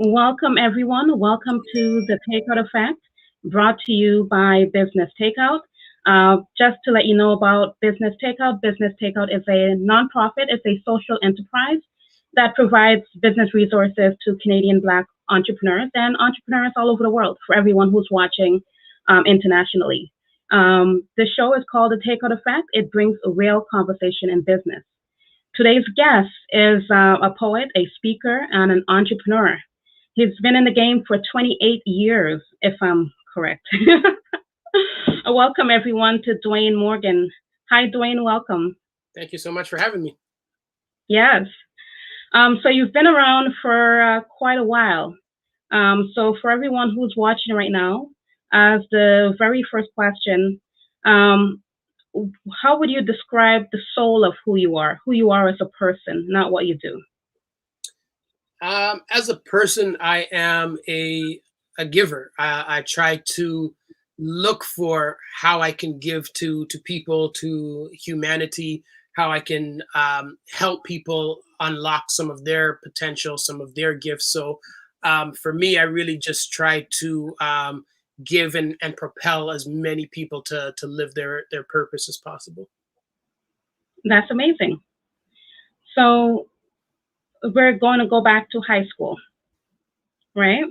Welcome, everyone. Welcome to the Takeout Effect, brought to you by Business Takeout. Just to let you know about Business Takeout is a nonprofit, it's a social enterprise that provides business resources to Canadian Black entrepreneurs and entrepreneurs all over the world for everyone who's watching internationally. The show is called The Takeout Effect. It brings a real conversation in business. Today's guest is a poet, a speaker, and an entrepreneur. He's been in the game for 28 years, if I'm correct. Welcome, everyone, to Dwayne Morgan. Hi, Dwayne. Welcome. Thank you so much for having me. Yes. So you've been around for quite a while. So for everyone who's watching right now, as the very first question, um, how would you describe the soul of who you are as a person, not what you do? As a person, I am a giver. I try to look for how I can give to people, to humanity, how I can help people unlock some of their potential, some of their gifts. So for me, I really just try to give and propel as many people to live their purpose as possible. That's amazing. So we're going to go back to high school, right?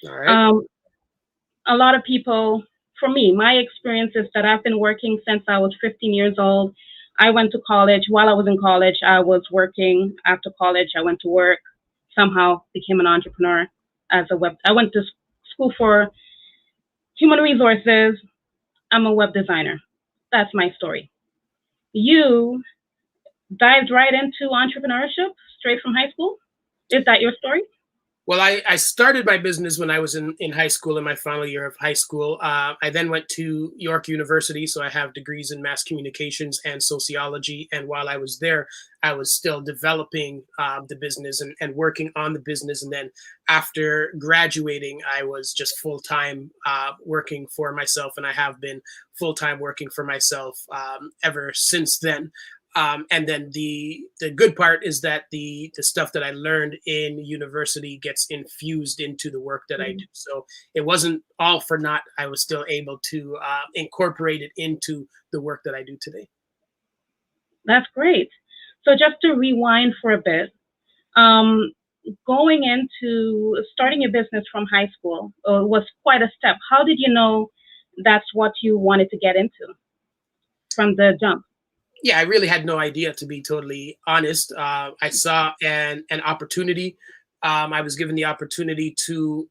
All right. Um, a lot of people, for me, my experience is that I've been working since I was 15 years old. I went to college. While I was in college, I was working. After college, I went to work. Somehow became an entrepreneur as a web. I went to school for human resources. I'm a web designer. That's my story. You dived right into entrepreneurship straight from high school. Is that your story? Well, I started my business when I was in high school, in my final year of high school. I then went to York University, so I have degrees in mass communications and sociology. And while I was there, I was still developing the business and working on the business. And then after graduating, I was just full time working for myself, and I have been full time working for myself ever since then. And then the good part is that the stuff that I learned in university gets infused into the work that I do. So it wasn't all for naught. I was still able to incorporate it into the work that I do today. That's great. So just to rewind for a bit, um, going into starting your business from high school was quite a step. How did you know that's what you wanted to get into from the jump? Yeah, I really had no idea, to be totally honest. I saw an opportunity. I was given the opportunity to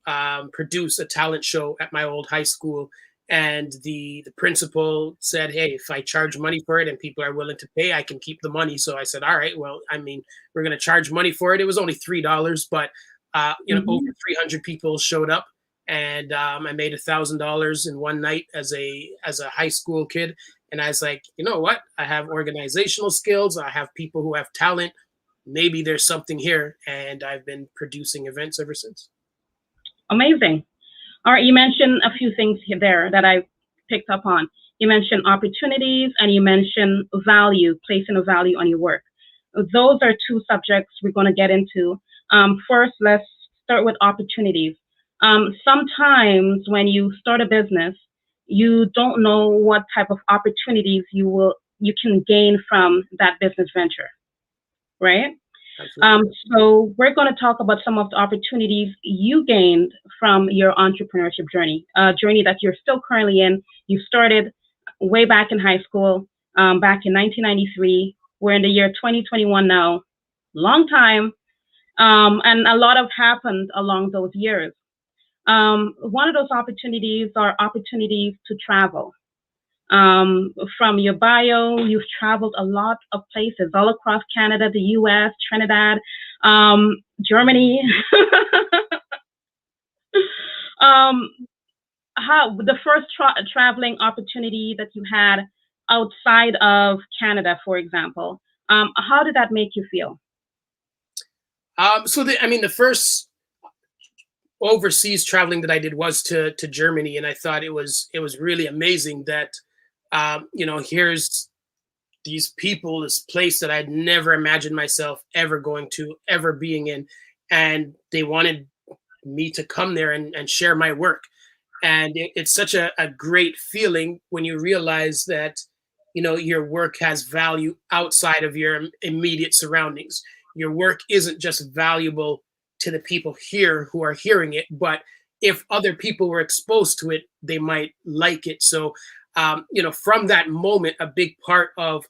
produce a talent show at my old high school, and the principal said, "Hey, if I charge money for it and people are willing to pay, I can keep the money." So I said, "All right, well, I mean, we're going to charge money for it." It was only $3, but over Hmm. 300 people showed up, and I made $1,000 in one night as a high school kid. And I was like, you know what? I have organizational skills. I have people who have talent. Maybe there's something here. And I've been producing events ever since. Amazing. All right, you mentioned a few things there that I picked up on. You mentioned opportunities and you mentioned value, placing a value on your work. Those are two subjects we're going to get into. First, let's start with opportunities. Sometimes when you start a business, you don't know what type of opportunities you can gain from that business venture, right? Absolutely. So we're going to talk about some of the opportunities you gained from your entrepreneurship journey, a journey that you're still currently in. You started way back in high school, back in 1993. We're in the year 2021 now, long time, and a lot have happened along those years. One of those opportunities are opportunities to travel. From your bio, you've traveled a lot of places all across Canada, the US, Trinidad, Germany. um, how the first traveling opportunity that you had outside of Canada, for example, how did that make you feel? I mean, the first overseas traveling that I did was to Germany, and I thought it was really amazing that here's these people, this place that I'd never imagined myself ever going to, ever being in, and they wanted me to come there and share my work. And it's such a great feeling when you realize that, your work has value outside of your immediate surroundings. Your work isn't just valuable to the people here who are hearing it, but if other people were exposed to it, they might like it. So, from that moment, a big part of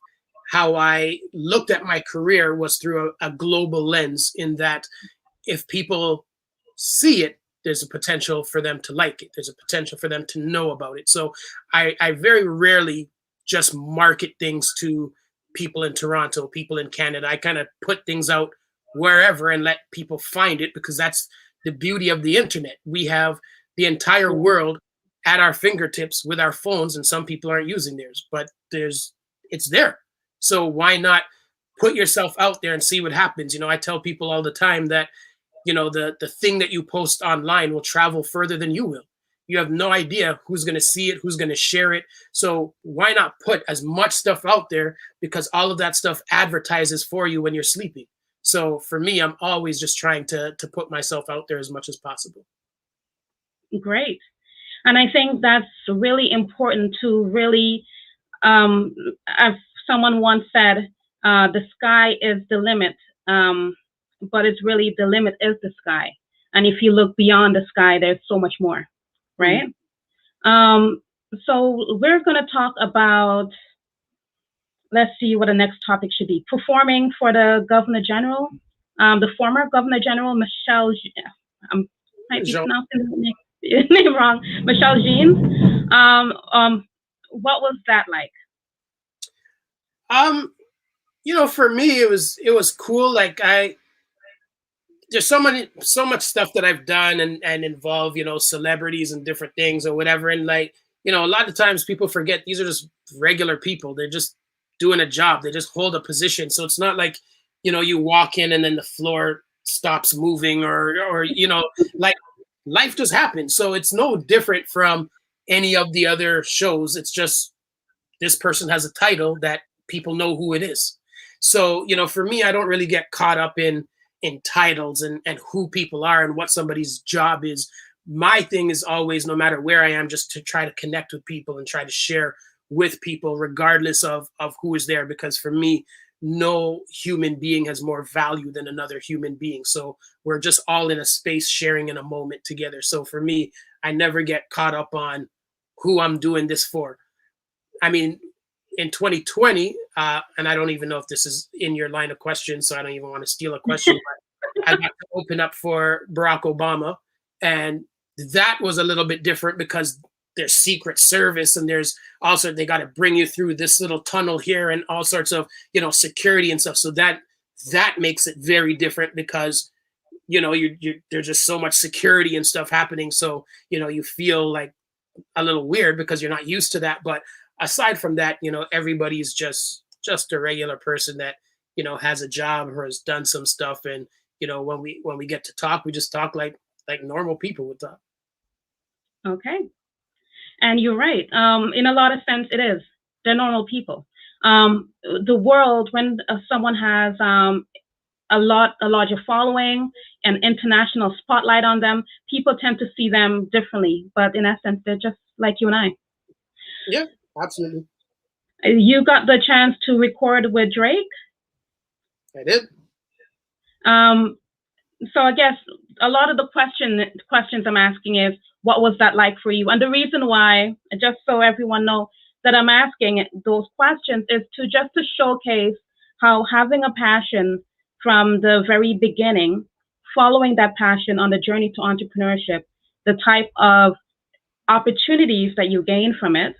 how I looked at my career was through a global lens, in that if people see it, there's a potential for them to like it. There's a potential for them to know about it. So I very rarely just market things to people in Toronto, people in Canada. I kind of put things out wherever and let people find it, because that's the beauty of the internet. We have the entire world at our fingertips with our phones, and some people aren't using theirs, but it's there. So why not put yourself out there and see what happens? I tell people all the time that, the thing that you post online will travel further than you will. You have no idea who's going to see it, who's going to share it. So why not put as much stuff out there, because all of that stuff advertises for you when you're sleeping. So for me, I'm always just trying to put myself out there as much as possible. Great. And I think that's really important to really, as someone once said, the sky is the limit, but it's really the limit is the sky. And if you look beyond the sky, there's so much more, right? So we're going to talk about, let's see what the next topic should be. Performing for the Governor General, the former Governor General, Michelle, might be pronouncing the name wrong, Michelle Jeans. What was that like? For me, it was cool. Like there's so much stuff that I've done and involve, celebrities and different things or whatever. And like, a lot of times people forget these are just regular people. They're just doing a job. They just hold a position. So it's not like, you walk in and then the floor stops moving or like life just happens. So it's no different from any of the other shows. It's just this person has a title that people know who it is. So, for me, I don't really get caught up in titles and who people are and what somebody's job is. My thing is always, no matter where I am, just to try to connect with people and try to share with people, regardless of who is there. Because for me, no human being has more value than another human being. So we're just all in a space sharing in a moment together. So for me, I never get caught up on who I'm doing this for. I mean, in 2020, and I don't even know if this is in your line of questions, so I don't even want to steal a question, but I got to open up for Barack Obama. And that was a little bit different because there's Secret Service and there's also, they got to bring you through this little tunnel here and all sorts of, security and stuff. So that makes it very different because, there's just so much security and stuff happening. So, you feel like a little weird because you're not used to that. But aside from that, everybody's just a regular person that, has a job or has done some stuff. And, when we get to talk, we just talk like normal people would talk. Okay. And you're right. In a lot of sense, it is. They're normal people. The world, when someone has a larger following, an international spotlight on them, people tend to see them differently. But in essence, they're just like you and I. Yeah, absolutely. You got the chance to record with Drake? I did. So I guess a lot of the questions I'm asking is, what was that like for you? And the reason why, just so everyone knows that I'm asking those questions, is to showcase how having a passion from the very beginning, following that passion on the journey to entrepreneurship, the type of opportunities that you gain from it,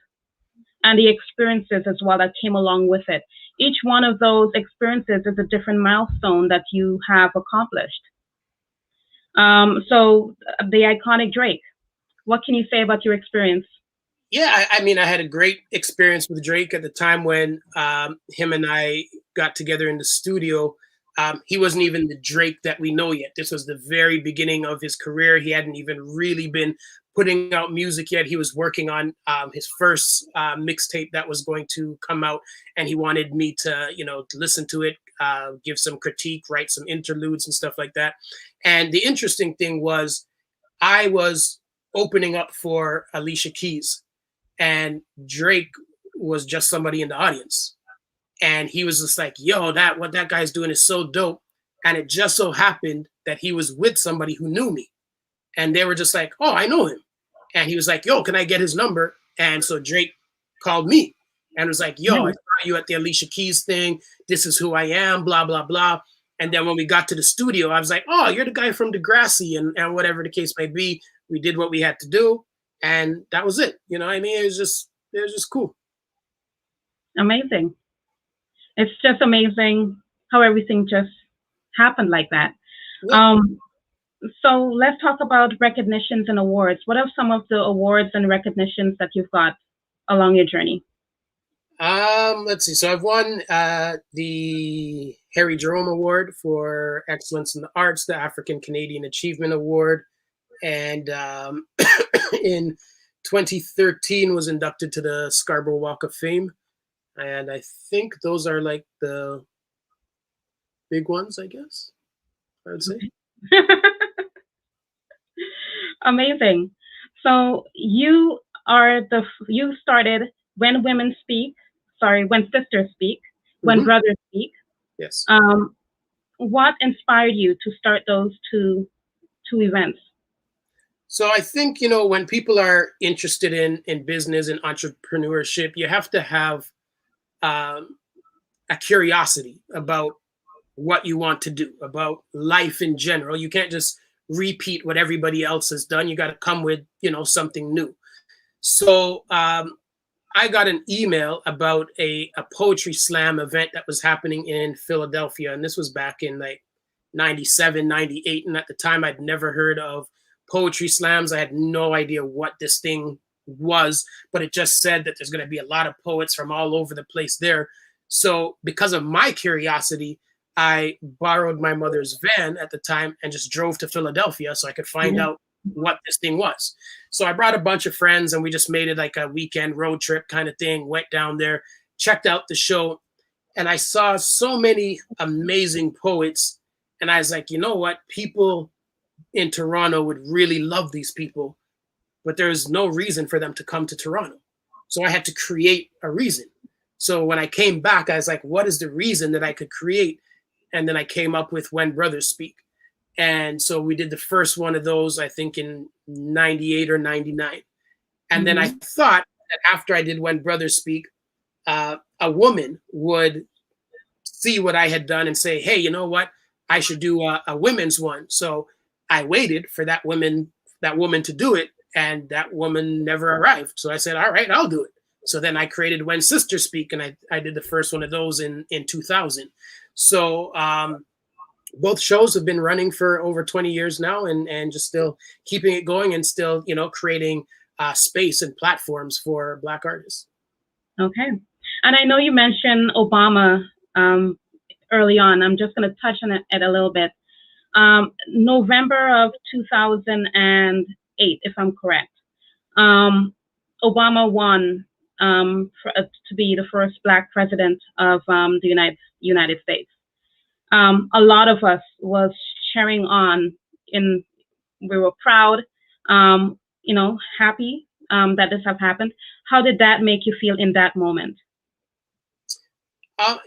and the experiences as well that came along with it. Each one of those experiences is a different milestone that you have accomplished. So the iconic Drake, what can you say about your experience? Yeah, I mean, I had a great experience with Drake at the time when him and I got together in the studio. He wasn't even the Drake that we know yet. This was the very beginning of his career. He hadn't even really been putting out music yet. He was working on his first mixtape that was going to come out, and he wanted me to, listen to it, give some critique, write some interludes and stuff like that. And the interesting thing was, I was opening up for Alicia Keys, and Drake was just somebody in the audience. And he was just like, yo, what that guy's doing is so dope. And it just so happened that he was with somebody who knew me. And they were just like, oh, I know him. And he was like, yo, can I get his number? And so Drake called me and was like, yo, I saw you at the Alicia Keys thing. This is who I am, blah, blah, blah. And then when we got to the studio, I was like, oh, you're the guy from Degrassi, and whatever the case may be. We did what we had to do, and that was it. You know what I mean? It was just cool. Amazing. It's just amazing how everything just happened like that. Yeah. So let's talk about recognitions and awards. What are some of the awards and recognitions that you've got along your journey? Let's see. So I've won the Harry Jerome Award for Excellence in the Arts, the African Canadian Achievement Award, and in 2013 was inducted to the Scarborough Walk of Fame. And I think those are like the big ones, I guess, I would say. Amazing. So you started When Women Speak, When Sisters Speak, When Brothers Speak. Yes. What inspired you to start those two events? So I think, when people are interested in business and entrepreneurship, you have to have a curiosity about what you want to do, about life in general. You can't just repeat what everybody else has done. You got to come with, something new. So I got an email about a poetry slam event that was happening in Philadelphia. And this was back in like 97, 98. And at the time, I'd never heard of poetry slams. I had no idea what this thing was, but it just said that there's going to be a lot of poets from all over the place there. So because of my curiosity, I borrowed my mother's van at the time and just drove to Philadelphia so I could find out what this thing was. So I brought a bunch of friends and we just made it like a weekend road trip kind of thing, went down there, checked out the show, and I saw so many amazing poets. And I was like, you know what? People in Toronto would really love these people, but there's no reason for them to come to Toronto. So I had to create a reason. So when I came back, I was like, what is the reason that I could create? And then I came up with When Brothers Speak. And so we did the first one of those, I think in 98 or 99. And then I thought that after I did When Brothers Speak, a woman would see what I had done and say, hey, you know what? I should do a women's one. So I waited for that woman to do it. And that woman never arrived. So I said, all right, I'll do it. So then I created When Sisters Speak, and I did the first one of those in 2000. So both shows have been running for over 20 years now, and just still keeping it going and still, creating space and platforms for Black artists. Okay. And I know you mentioned Obama early on. I'm just going to touch on it a little bit. November of 2008, if I'm correct, Obama won to be the first Black president of the United States. A lot of us was cheering on, and we were proud, happy that this have happened. How did that make you feel in that moment?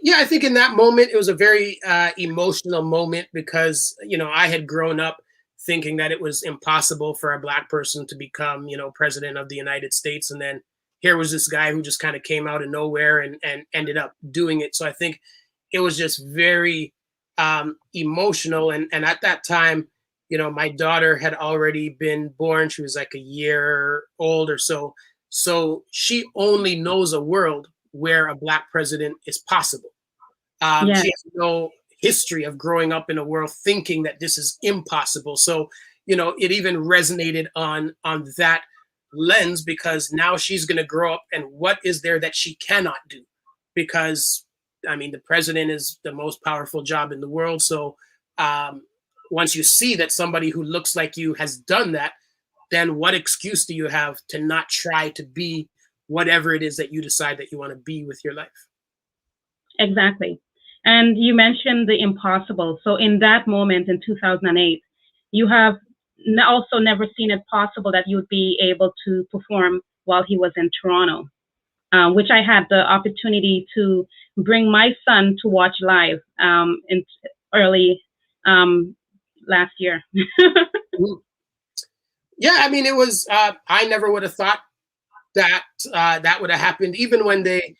Yeah, I think in that moment, it was a very emotional moment because, I had grown up thinking that it was impossible for a Black person to become, president of the United States. And then here was this guy who just kind of came out of nowhere and ended up doing it. So I think it was just very emotional. And at that time, my daughter had already been born. She was like a year old or so. So she only knows a world where a Black president is possible. She has no history of growing up in a world thinking that this is impossible. So, it even resonated on that lens, because now she's going to grow up, and what is there that she cannot do? Because, the president is the most powerful job in the world. So once you see that somebody who looks like you has done that, then what excuse do you have to not try to be whatever it is that you decide that you want to be with your life? Exactly. And you mentioned the impossible. So in that moment in 2008, you have also never seen it possible that you would be able to perform while he was in Toronto, which I had the opportunity to bring my son to watch live in early last year. Yeah, I mean, it was. I never would have thought that that would have happened. Even when they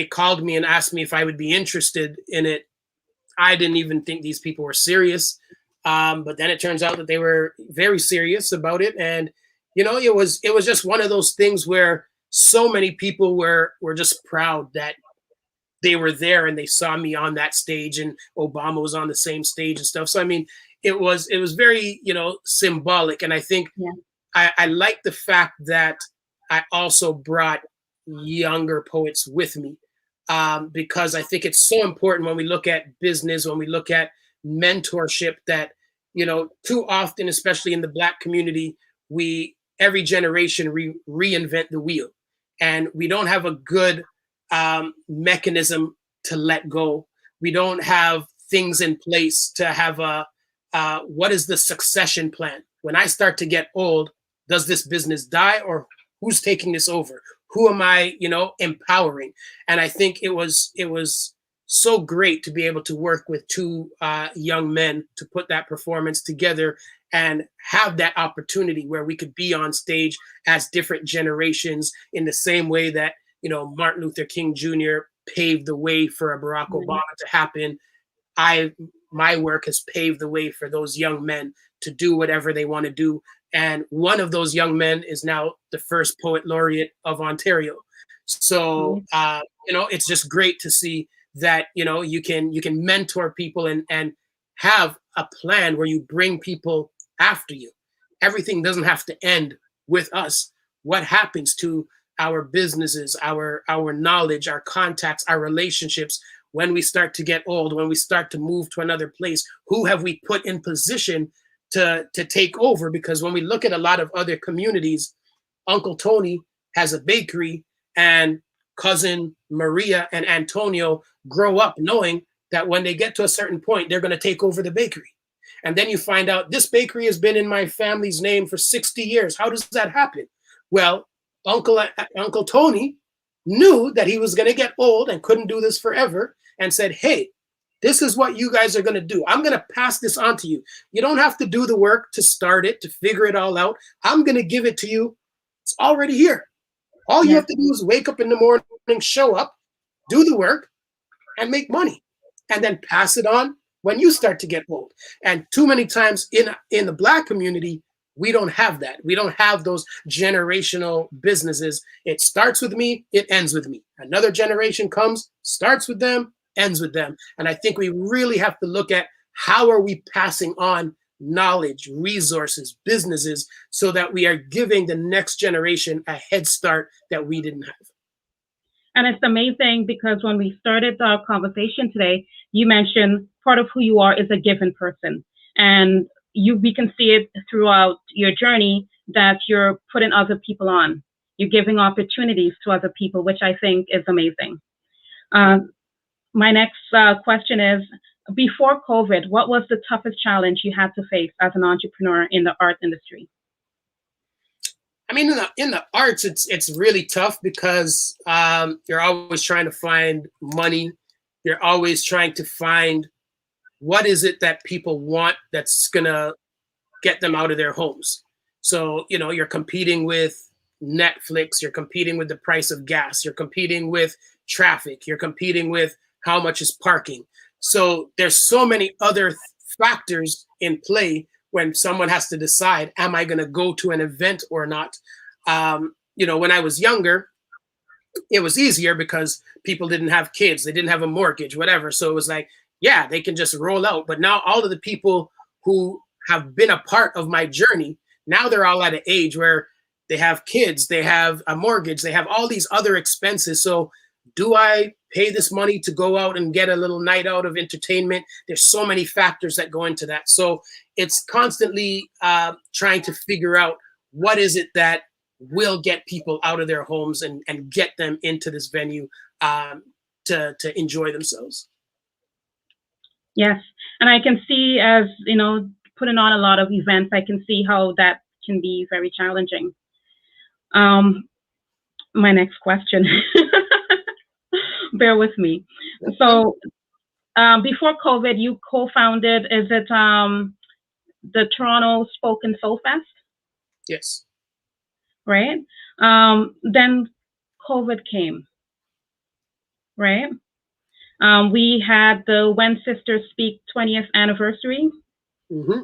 called me and asked me if I would be interested in it, I didn't even think these people were serious. But then it turns out that they were very serious about it, and it was just one of those things where so many people were just proud that they were there and they saw me on that stage, and Obama was on the same stage and stuff. So I mean, it was very symbolic, and I think Yeah. I like the fact that I also brought younger poets with me, because I think it's so important when we look at business, when we look at mentorship, that too often, especially in the Black community, we every generation reinvent the wheel, and we don't have a good mechanism to let go. We don't have things in place to have a what is the succession plan? When I start to get old, does this business die, or who's taking this over? Who am I, empowering? And I think it was so great to be able to work with two young men to put that performance together and have that opportunity where we could be on stage as different generations, in the same way that Martin Luther King Jr. paved the way for a Barack Obama to happen. My work has paved the way for those young men to do whatever they want to do. And one of those young men is now the first poet laureate of Ontario. So, it's just great to see that, you can mentor people and have a plan where you bring people after you. Everything doesn't have to end with us. What happens to our businesses, our knowledge, our contacts, our relationships, when we start to get old, when we start to move to another place? Who have we put in position to take over? Because when we look at a lot of other communities, Uncle Tony has a bakery, and cousin Maria and Antonio grow up knowing that when they get to a certain point, they're going to take over the bakery. And then you find out, this bakery has been in my family's name for 60 years. How does that happen? Well, Uncle Tony knew that he was going to get old and couldn't do this forever, and said, hey, this is what you guys are going to do. I'm going to pass this on to you. You don't have to do the work to start it, to figure it all out. I'm going to give it to you. It's already here. All you have to do is wake up in the morning, show up, do the work, and make money, and then pass it on when you start to get old. And too many times in the Black community, we don't have that. We don't have those generational businesses. It starts with me, it ends with me. Another generation comes, starts with them, ends with them. And I think we really have to look at, how are we passing on knowledge, resources, businesses, so that we are giving the next generation a head start that we didn't have. And it's amazing, because when we started our conversation today, you mentioned part of who you are is a given person. And we can see it throughout your journey that you're putting other people on. You're giving opportunities to other people, which I think is amazing. My next question is, before COVID, what was the toughest challenge you had to face as an entrepreneur in the art industry? I mean, in the arts, it's really tough, because you're always trying to find money. You're always trying to find what is it that people want that's gonna get them out of their homes. So you're competing with Netflix. You're competing with the price of gas. You're competing with traffic. You're competing with how much is parking. So there's so many other factors in play when someone has to decide, am I going to go to an event or not? When I was younger, it was easier because people didn't have kids. They didn't have a mortgage, whatever. So it was like, yeah, they can just roll out. But now all of the people who have been a part of my journey, now they're all at an age where they have kids, they have a mortgage, they have all these other expenses. So do I pay this money to go out and get a little night out of entertainment? There's so many factors that go into that. So it's constantly trying to figure out, what is it that will get people out of their homes and get them into this venue to enjoy themselves. Yes. And I can see, as putting on a lot of events, I can see how that can be very challenging. Um, my next question. Bear with me. So, before COVID, you co-founded, is it the Toronto Spoken Soul Fest, Yes. right? Then COVID came, right? We had the When Sisters Speak 20th anniversary, Mm-hmm.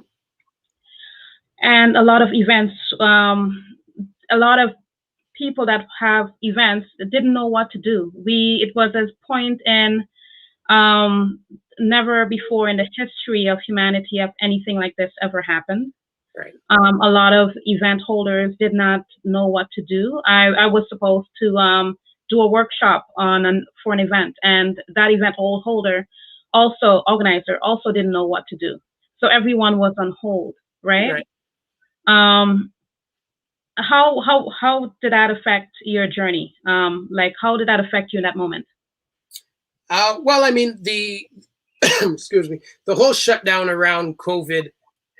and a lot of events. A lot of people that have events didn't know what to do. It was a point in never before in the history of humanity of anything like this ever happened. Right. A lot of event holders did not know what to do. I was supposed to do a workshop for an event, and that event holder, organizer, also didn't know what to do. So everyone was on hold, right? Right. How did that affect your journey? Like, how did that affect you in that moment? Well, I mean, the excuse me, the whole shutdown around COVID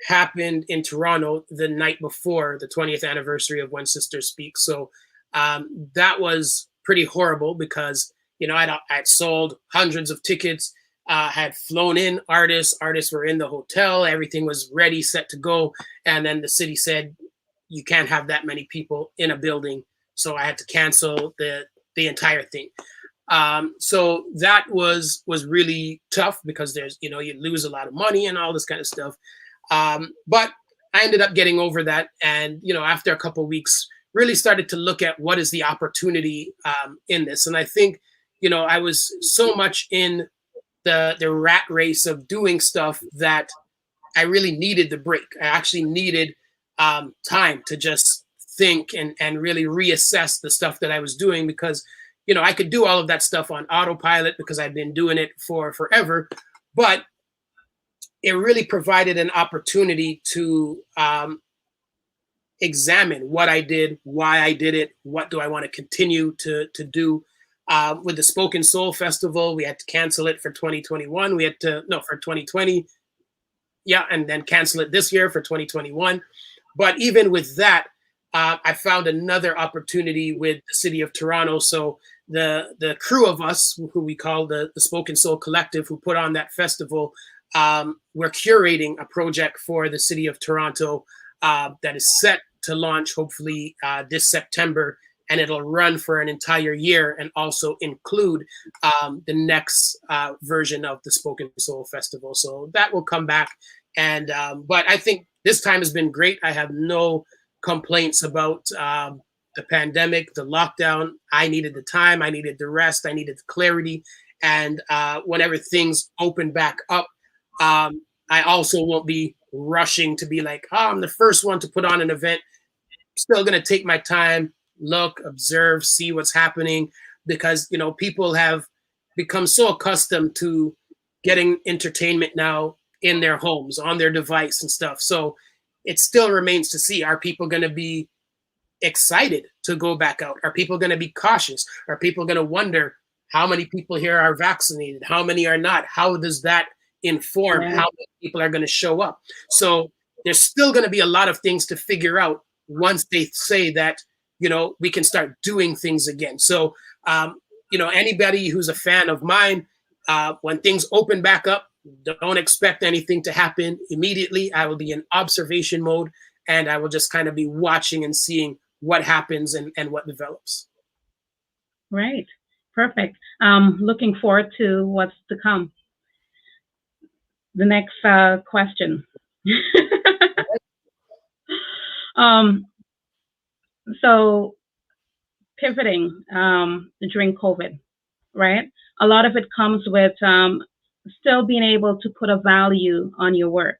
happened in Toronto the night before the 20th anniversary of When Sisters Speak. So that was pretty horrible because, I'd sold hundreds of tickets, had flown in artists were in the hotel, everything was ready, set to go. And then the city said, you can't have that many people in a building. So I had to cancel the entire thing. So that was really tough because there's, you lose a lot of money and all this kind of stuff. But I ended up getting over that. And, after a couple of weeks, really started to look at what is the opportunity in this. And I think, I was so much in the rat race of doing stuff that I really needed the break. I actually needed time to just think and really reassess the stuff that I was doing because, I could do all of that stuff on autopilot because I've been doing it for forever, but it really provided an opportunity to examine what I did, why I did it, what do I want to continue to do. With the Spoken Soul Festival, we had to cancel it for 2021. For 2020. Yeah, and then cancel it this year for 2021. But even with that, I found another opportunity with the city of Toronto. So the crew of us, who we call the Spoken Soul Collective, who put on that festival, we're curating a project for the city of Toronto that is set to launch hopefully this September, and it'll run for an entire year and also include the next version of the Spoken Soul Festival. So that will come back. And but I think this time has been great. I have no complaints about the pandemic, the lockdown. I needed the time, I needed the rest, I needed the clarity. And whenever things open back up, I also won't be rushing to be like, I'm the first one to put on an event. Still going to take my time, look, observe, see what's happening, because, people have become so accustomed to getting entertainment now in their homes, on their device and stuff. So it still remains to see, are people going to be excited to go back out? Are people going to be cautious? Are people going to wonder how many people here are vaccinated? How many are not? How does that inform how many people are going to show up? So there's still going to be a lot of things to figure out once they say that, we can start doing things again. So, anybody who's a fan of mine, when things open back up, don't expect anything to happen immediately. I will be in observation mode, and I will just kind of be watching and seeing what happens and what develops. Right. Perfect. Looking forward to what's to come. The next question. So pivoting during COVID, right? A lot of it comes with still being able to put a value on your work,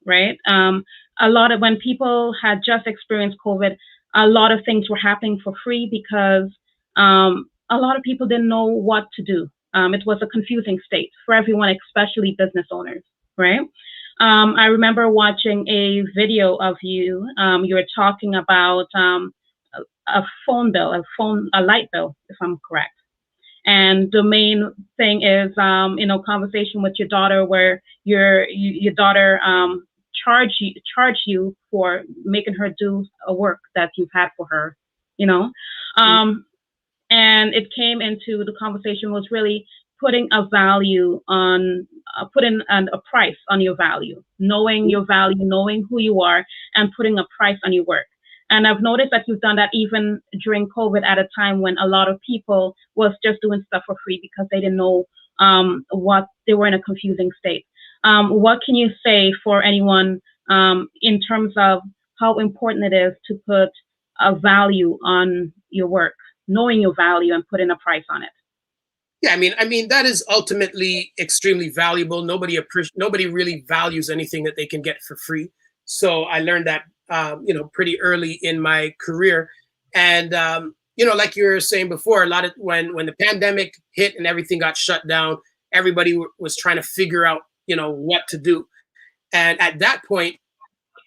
right? A lot of when people had just experienced COVID, a lot of things were happening for free because a lot of people didn't know what to do. It was a confusing state for everyone, especially business owners, right? I remember watching a video of you. You were talking about a phone bill, a light bill, if I'm correct. And the main thing is, conversation with your daughter, where your daughter charge you for making her do a work that you've had for her, you know. Um, and it came into the conversation was really putting a value on putting a price on your value, knowing your value, knowing who you are, and putting a price on your work. And I've noticed that you've done that even during COVID, at a time when a lot of people was just doing stuff for free because they didn't know what they were in a confusing state. What can you say for anyone in terms of how important it is to put a value on your work, knowing your value and putting a price on it? Yeah, I mean that is ultimately extremely valuable. Nobody really values anything that they can get for free. So I learned that pretty early in my career, and like you were saying before, a lot of when the pandemic hit and everything got shut down, everybody was trying to figure out what to do, and at that point,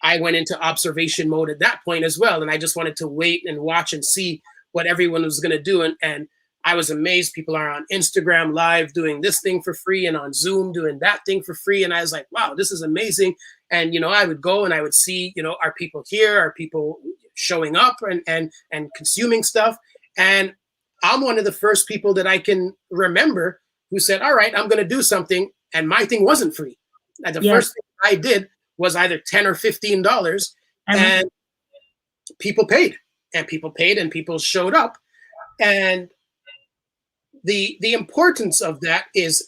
I went into observation mode at that point as well, and I just wanted to wait and watch and see what everyone was going to do, and I was amazed. People are on Instagram Live doing this thing for free and on Zoom doing that thing for free. And I was like, wow, this is amazing. And, I would go and I would see, are people here? Are people showing up and consuming stuff? And I'm one of the first people that I can remember who said, all right, I'm going to do something. And my thing wasn't free. And the first thing I did was either $10 or $15, and people paid and people showed up. And the importance of that is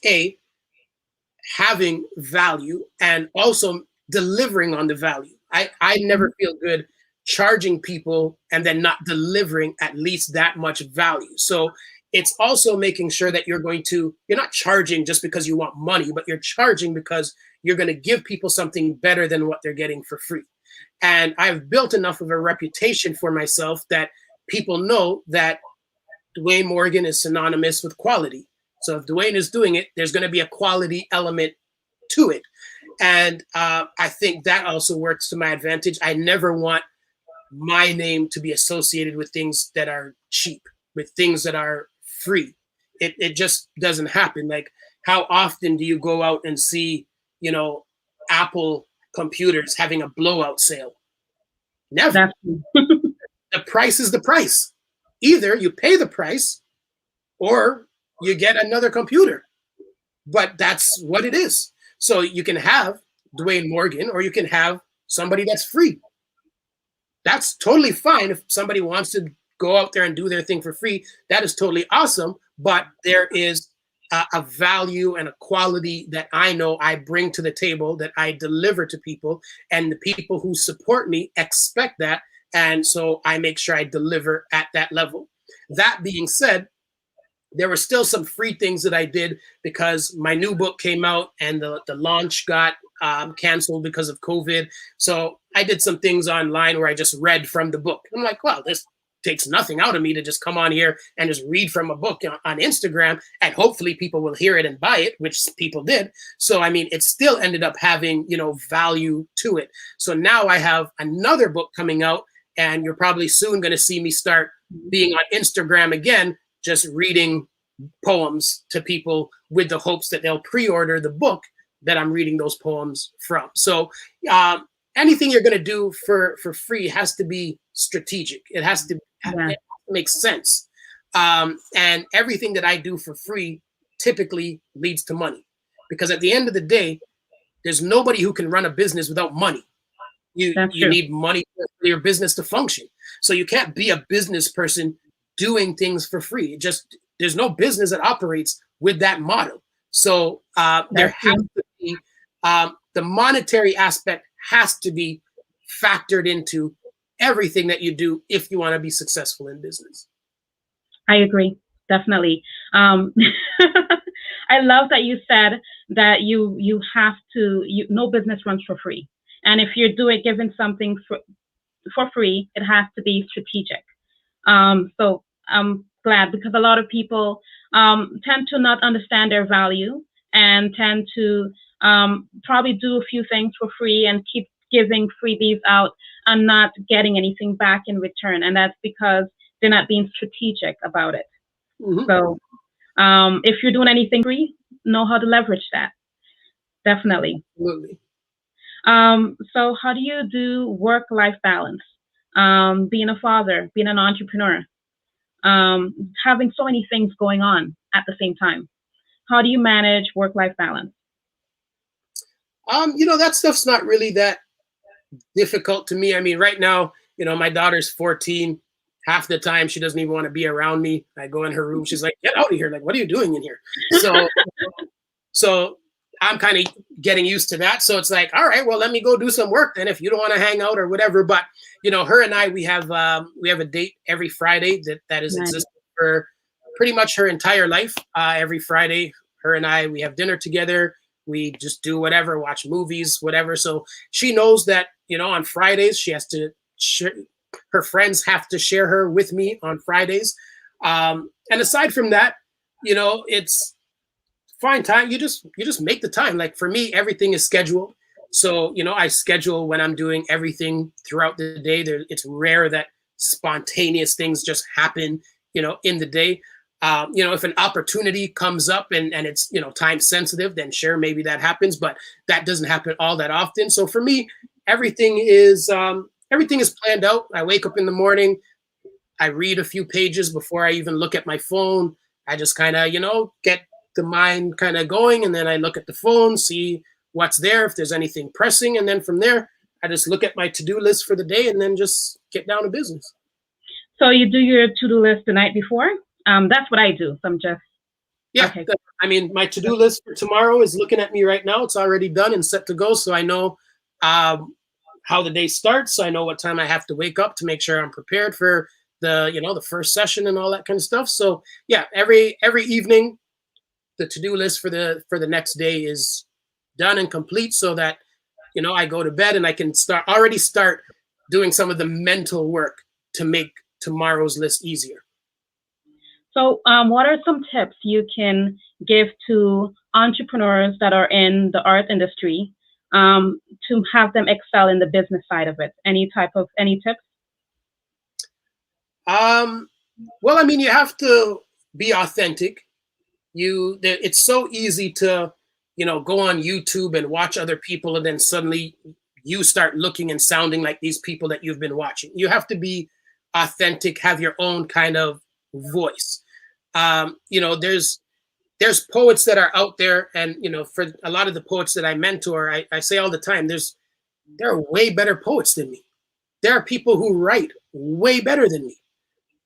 having value and also delivering on the value. I never feel good charging people and then not delivering at least that much value. So it's also making sure that you're not charging just because you want money, but you're charging because you're going to give people something better than what they're getting for free. And I've built enough of a reputation for myself that people know that Dwayne Morgan is synonymous with quality. So if Dwayne is doing it, there's going to be a quality element to it. And I think that also works to my advantage. I never want my name to be associated with things that are cheap, with things that are free. It just doesn't happen. Like, how often do you go out and see, Apple computers having a blowout sale? Never. The price is the price. Either you pay the price or you get another computer. But that's what it is. So you can have Dwayne Morgan or you can have somebody that's free. That's totally fine. If somebody wants to go out there and do their thing for free, that is totally awesome. But there is a value and a quality that I know I bring to the table, that I deliver to people, and the people who support me expect that. And so I make sure I deliver at that level. That being said, there were still some free things that I did because my new book came out and the launch got canceled because of COVID. So I did some things online where I just read from the book. I'm like, well, this takes nothing out of me to just come on here and just read from a book on Instagram, and hopefully people will hear it and buy it, which people did. So, it still ended up having, value to it. So now I have another book coming out, and you're probably soon going to see me start being on Instagram again, just reading poems to people with the hopes that they'll pre-order the book that I'm reading those poems from. So anything you're going to do for free has to be strategic. It has to make sense. And everything that I do for free typically leads to money, because at the end of the day, there's nobody who can run a business without money. You need money for your business to function. So you can't be a business person doing things for free. There's no business that operates with that model. So there has to be the monetary aspect has to be factored into everything that you do if you want to be successful in business. I agree, definitely. I love that you said that you have to. No business runs for free. And if you're giving something for free, it has to be strategic. So I'm glad, because a lot of people tend to not understand their value and tend to probably do a few things for free and keep giving freebies out and not getting anything back in return. And that's because they're not being strategic about it. Mm-hmm. So if you're doing anything free, know how to leverage that. Definitely. Absolutely. So how do you do work-life balance? Being a father, being an entrepreneur, having so many things going on at the same time. How do you manage work-life balance? That stuff's not really that difficult to me. I mean, right now, my daughter's 14. Half the time, she doesn't even want to be around me. I go in her room. She's like, "Get out of here! Like, what are you doing in here?" So I'm kind of getting used to that. So it's like, all right, well, let me go do some work then if you don't want to hang out or whatever. But her and I, we have a date every Friday that has Nice. existed for pretty much her entire life. Every Friday, her and I, we have dinner together. We just do whatever, watch movies, whatever. So she knows that on Fridays she has to her friends have to share her with me on Fridays. And aside from that, it's find time. You just make the time. Like for me, everything is scheduled. So I schedule when I'm doing everything throughout the day. It's rare that spontaneous things just happen in the day. If an opportunity comes up and it's time sensitive, then sure, maybe that happens, but that doesn't happen all that often. So for me, everything is planned out. I wake up in the morning, I read a few pages before I even look at my phone. I just kind of get the mind kind of going, and then I look at the phone, see what's there, if there's anything pressing, and then from there I just look at my to-do list for the day and then just get down to business. So you do your to-do list the night before? That's what I do. So I'm just Yeah, okay. I mean, my to-do list for tomorrow is looking at me right now. It's already done and set to go, so I know how the day starts. I know what time I have to wake up to make sure I'm prepared for the first session and all that kind of stuff. So yeah, every evening the to-do list for the next day is done and complete, so that I go to bed and I can start doing some of the mental work to make tomorrow's list easier. So what are some tips you can give to entrepreneurs that are in the art industry to have them excel in the business side of it? Any tips? Well, I mean, you have to be authentic. It's so easy to go on YouTube and watch other people, and then suddenly you start looking and sounding like these people that you've been watching. You have to be authentic, have your own kind of voice. There's poets that are out there, and for a lot of the poets that I mentor, I say all the time, there are way better poets than me. There are people who write way better than me,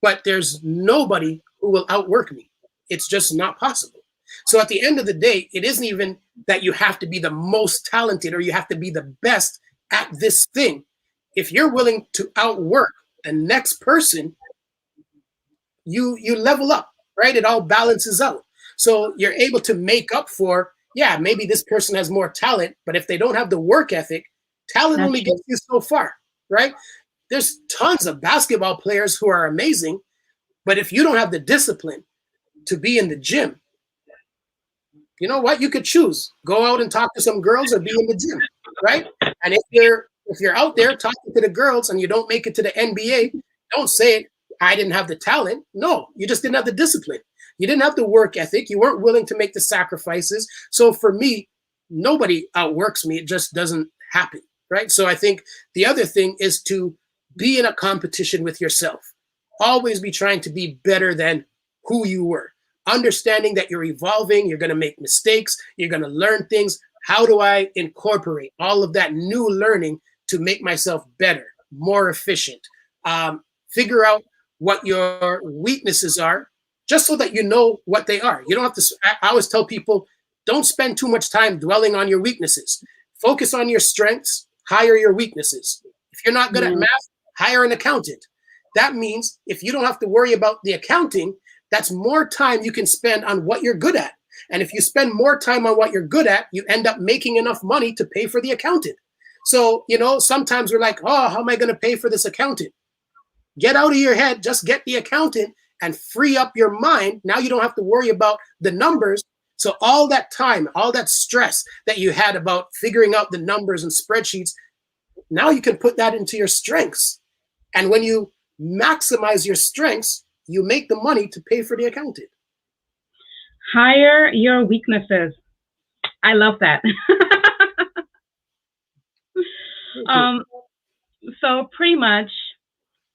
but there's nobody who will outwork me. It's just not possible. So at the end of the day, it isn't even that you have to be the most talented or you have to be the best at this thing. If you're willing to outwork the next person, you level up, right? It all balances out. So you're able to make up for, yeah, maybe this person has more talent, but if they don't have the work ethic, talent That's only true. gets you so far, right? There's tons of basketball players who are amazing, but if you don't have the discipline to be in the gym, you know what? You could choose. Go out and talk to some girls or be in the gym, right? And if you're out there talking to the girls and you don't make it to the NBA, don't say I didn't have the talent. No, you just didn't have the discipline. You didn't have the work ethic. You weren't willing to make the sacrifices. So for me, nobody outworks me. It just doesn't happen, right? So I think the other thing is to be in a competition with yourself. Always be trying to be better than who you were. Understanding that you're evolving, you're going to make mistakes, you're going to learn things. How do I incorporate all of that new learning to make myself better, more efficient? Figure out what your weaknesses are, just so that you know what they are. You don't have to. I always tell people, don't spend too much time dwelling on your weaknesses. Focus on your strengths, hire your weaknesses. If you're not good at Yeah, math, hire an accountant. That means if you don't have to worry about the accounting, that's more time you can spend on what you're good at. And if you spend more time on what you're good at, you end up making enough money to pay for the accountant. So, sometimes we're like, oh, how am I going to pay for this accountant? Get out of your head, just get the accountant and free up your mind. Now you don't have to worry about the numbers. So all that time, all that stress that you had about figuring out the numbers and spreadsheets, now you can put that into your strengths. And when you maximize your strengths, you make the money to pay for the accountant. hire your weaknesses. I love that. Um, so pretty much,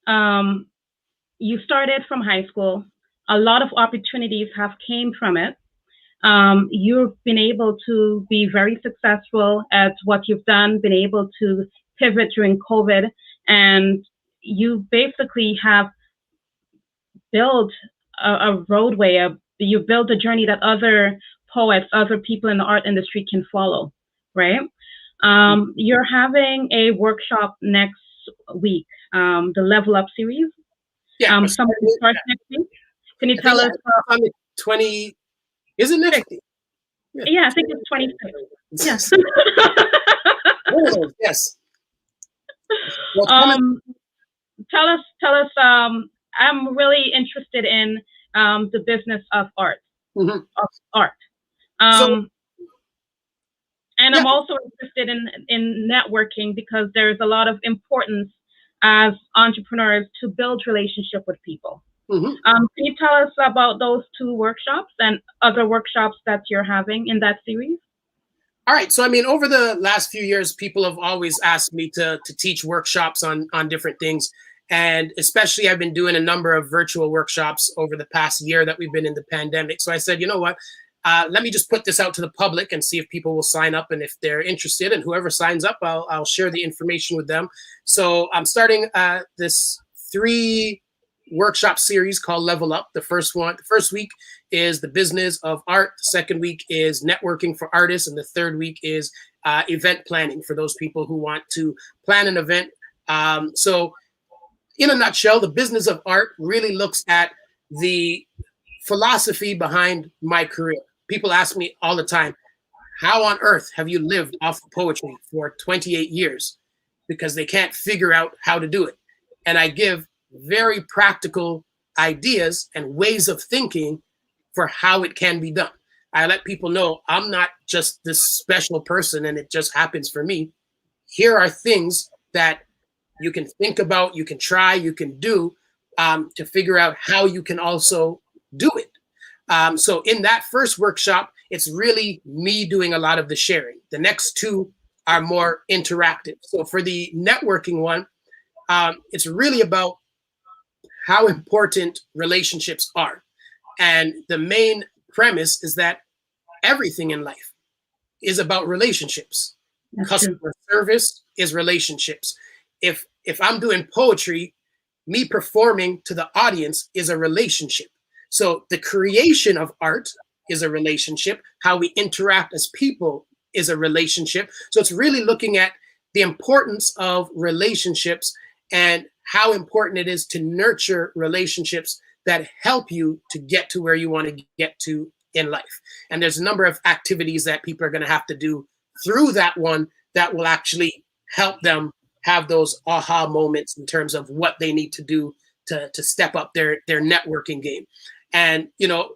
um, you started from high school. A lot of opportunities have came from it. You've been able to be very successful at what you've done, been able to pivot during COVID, and you basically have built a roadway, you built a journey that other poets, other people in the art industry can follow, right? You're having a workshop next week, the Level Up series. Yeah, Something starts next week. Can you tell us? On the 20, is it next week? Yeah, I think it's 26. Yes. Yeah. Yes. Tell us. I'm really interested in the business of art. Mm-hmm. Of art. And I'm also interested in networking because there's a lot of importance as entrepreneurs to build relationship with people. Mm-hmm. Can you tell us about those two workshops and other workshops that you're having in that series? All right. So, I mean, over the last few years, people have always asked me to teach workshops on different things. And especially I've been doing a number of virtual workshops over the past year that we've been in the pandemic. So I said, you know what? Let me just put this out to the public and see if people will sign up. And if they're interested, and whoever signs up, I'll share the information with them. So I'm starting this 3 workshop series called Level Up. The first week is the business of art. The second week is networking for artists. And the third week is event planning for those people who want to plan an event. So in a nutshell, the business of art really looks at the philosophy behind my career. People ask me all the time, how on earth have you lived off of poetry for 28 years? Because they can't figure out how to do it. And I give very practical ideas and ways of thinking for how it can be done. I let people know I'm not just this special person and it just happens for me. Here are things that you can think about, you can try, you can do to figure out how you can also do it. So in that first workshop, it's really me doing a lot of the sharing. The next 2 are more interactive. So for the networking one, it's really about how important relationships are. And the main premise is that everything in life is about relationships. Customer service is relationships. If I'm doing poetry, me performing to the audience is a relationship. So the creation of art is a relationship. How we interact as people is a relationship. So it's really looking at the importance of relationships and how important it is to nurture relationships that help you to get to where you want to get to in life. And there's a number of activities that people are going to have to do through that one that will actually help them have those aha moments in terms of what they need to do to step up their networking game. And, you know,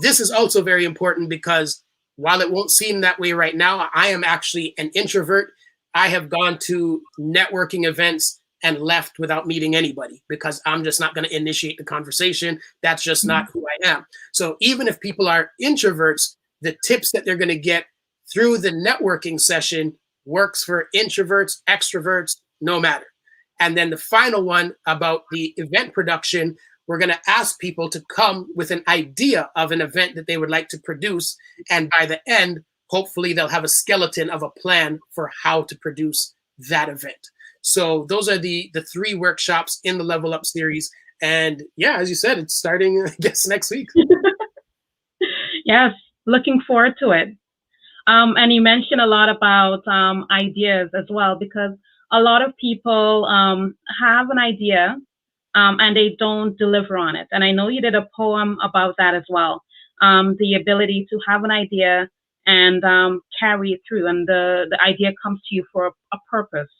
this is also very important because while it won't seem that way right now, I am actually an introvert. I have gone to networking events and left without meeting anybody because I'm just not going to initiate the conversation. That's just not who I am. So even if people are introverts, the tips that they're going to get through the networking session works for introverts, extroverts, no matter. And then the final one about the event production, we're going to ask people to come with an idea of an event that they would like to produce. And by the end, hopefully they'll have a skeleton of a plan for how to produce that event. So those are the 3 workshops in the Level Up series. And yeah, as you said, it's starting, I guess, next week. Yes, looking forward to it. And you mentioned a lot about ideas as well, because a lot of people have an idea and they don't deliver on it. And I know you did a poem about that as well. The ability to have an idea and carry it through, and the idea comes to you for a purpose.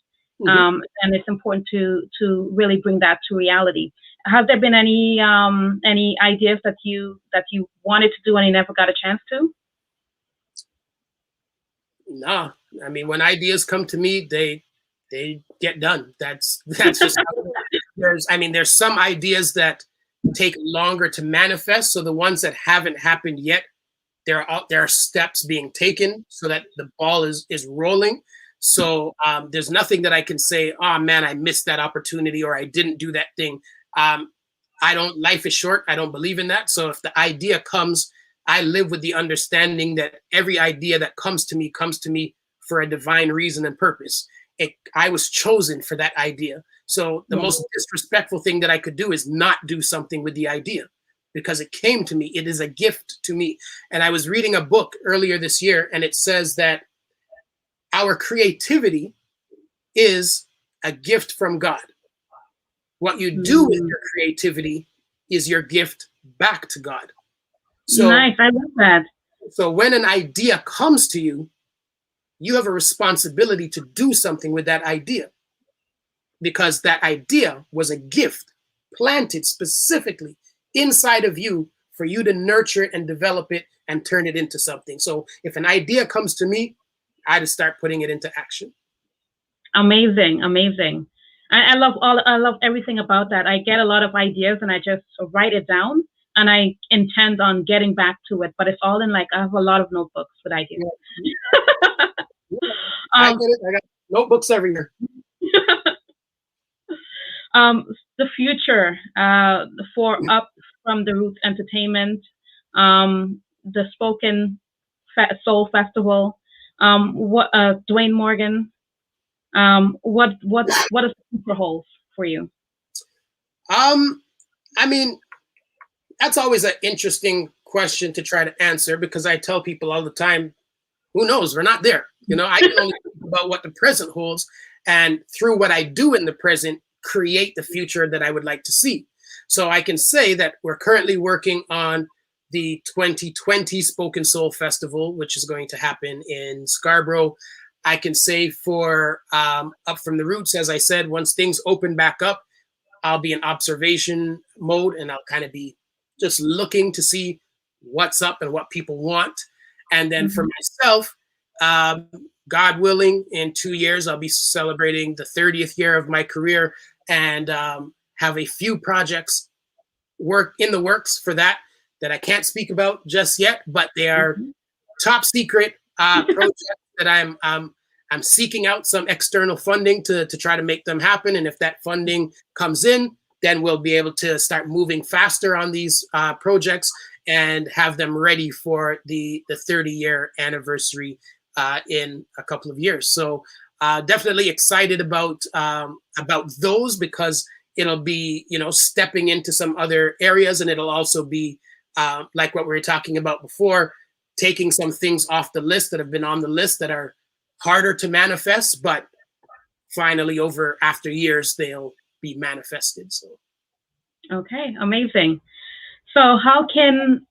And it's important to really bring that to reality. Has there been any ideas that you wanted to do and you never got a chance to? No, I mean, when ideas come to me, they get done. That's just there's some ideas that take longer to manifest. So the ones that haven't happened yet, there are steps being taken so that the ball is rolling. So there's nothing that I can say, oh man, I missed that opportunity or I didn't do that thing. Life is short. I don't believe in that. So if the idea comes, I live with the understanding that every idea that comes to me for a divine reason and purpose. I was chosen for that idea. So the most disrespectful thing that I could do is not do something with the idea because it came to me. It is a gift to me. And I was reading a book earlier this year, and it says that our creativity is a gift from God. What you do with your creativity is your gift back to God. So, nice. I love that. So when an idea comes to you, you have a responsibility to do something with that idea because that idea was a gift planted specifically inside of you for you to nurture it and develop it and turn it into something. So if an idea comes to me, I just start putting it into action. Amazing, amazing. I love everything about that. I get a lot of ideas and I just write it down and I intend on getting back to it. But it's all in I have a lot of notebooks with ideas. Yeah. I get it. I got notebooks everywhere. The future for Up from the Roots Entertainment, the Spoken Soul Festival, Dwayne Morgan. What does the future hold for you? I mean, that's always an interesting question to try to answer because I tell people all the time, who knows? We're not there. I can only think about what the present holds, and through what I do in the present, create the future that I would like to see. So I can say that we're currently working on the 2020 Spoken Soul Festival, which is going to happen in Scarborough. I can say for Up from the Roots, as I said, once things open back up, I'll be in observation mode and I'll kind of be just looking to see what's up and what people want. And then for myself, God willing, in 2 years, I'll be celebrating the 30th year of my career and have a few projects in the works for that I can't speak about just yet, but they are top secret projects that I'm seeking out some external funding to try to make them happen. And if that funding comes in, then we'll be able to start moving faster on these projects and have them ready for the 30-year anniversary in a couple of years. So definitely excited about those because it'll be, stepping into some other areas, and it'll also be like what we were talking about before, taking some things off the list that have been on the list that are harder to manifest, but finally after years, they'll be manifested. So. Okay, amazing. So how can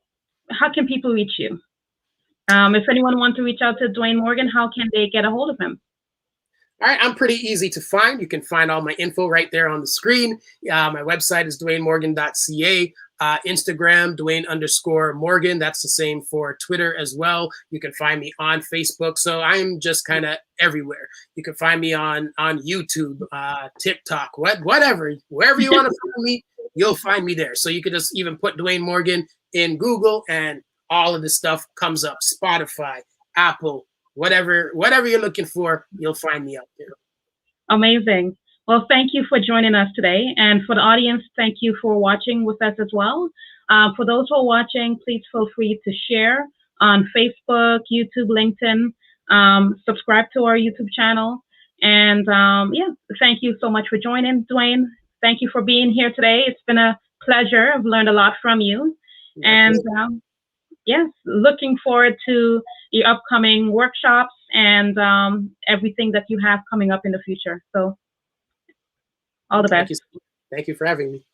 people reach you? If anyone wants to reach out to Dwayne Morgan, how can they get a hold of him? All right, I'm pretty easy to find. You can find all my info right there on the screen. My website is dwaynemorgan.ca. Instagram, Dwayne_Morgan. That's the same for Twitter as well. You can find me on Facebook. So I'm just kind of everywhere. You can find me on YouTube, TikTok, whatever. Wherever you want to find me, you'll find me there. So you can just even put Dwayne Morgan in Google and all of this stuff comes up. Spotify, Apple, whatever you're looking for, you'll find me out there. Amazing. Well, thank you for joining us today. And for the audience, thank you for watching with us as well. For those who are watching, please feel free to share on Facebook, YouTube, LinkedIn, subscribe to our YouTube channel. And thank you so much for joining, Dwayne. Thank you for being here today. It's been a pleasure. I've learned a lot from you. And yes, looking forward to your upcoming workshops and everything that you have coming up in the future. So all the best. Thank you for having me.